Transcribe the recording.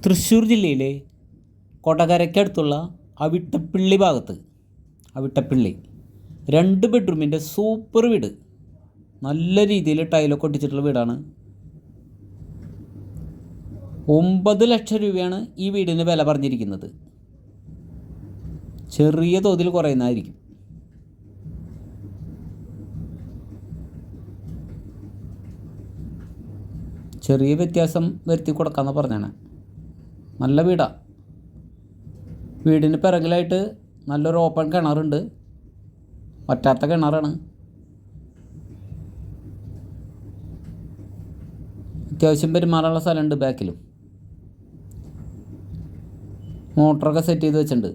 തൃശ്ശൂർ ജില്ലയിലെ കൊടകരയ്ക്കടുത്തുള്ള അവിട്ടപ്പിള്ളി ഭാഗത്ത് അവിട്ടപ്പിള്ളി 2 ബെഡ്റൂമിൻ്റെ സൂപ്പർ വീട്, നല്ല രീതിയിൽ ടൈലൊക്കെ ഒട്ടിച്ചിട്ടുള്ള വീടാണ്. 9 ലക്ഷം രൂപയാണ് ഈ വീടിന് വില പറഞ്ഞിരിക്കുന്നത്. ചെറിയ തോതിൽ കുറയുന്നതായിരിക്കും. ചെറിയ വ്യത്യാസം വരുത്തി കൊടുക്കാമെന്ന് പറഞ്ഞാണ്. നല്ല വീടാണ്. വീടിന് പിറകിലായിട്ട് നല്ലൊരു ഓപ്പൺ കിണറുണ്ട്. വറ്റാത്ത കിണറാണ്. അത്യാവശ്യം പെരുമാറാനുള്ള സ്ഥലമുണ്ട്. ബാക്കിലും മോട്ടറൊക്കെ സെറ്റ് ചെയ്ത് വെച്ചിട്ടുണ്ട്.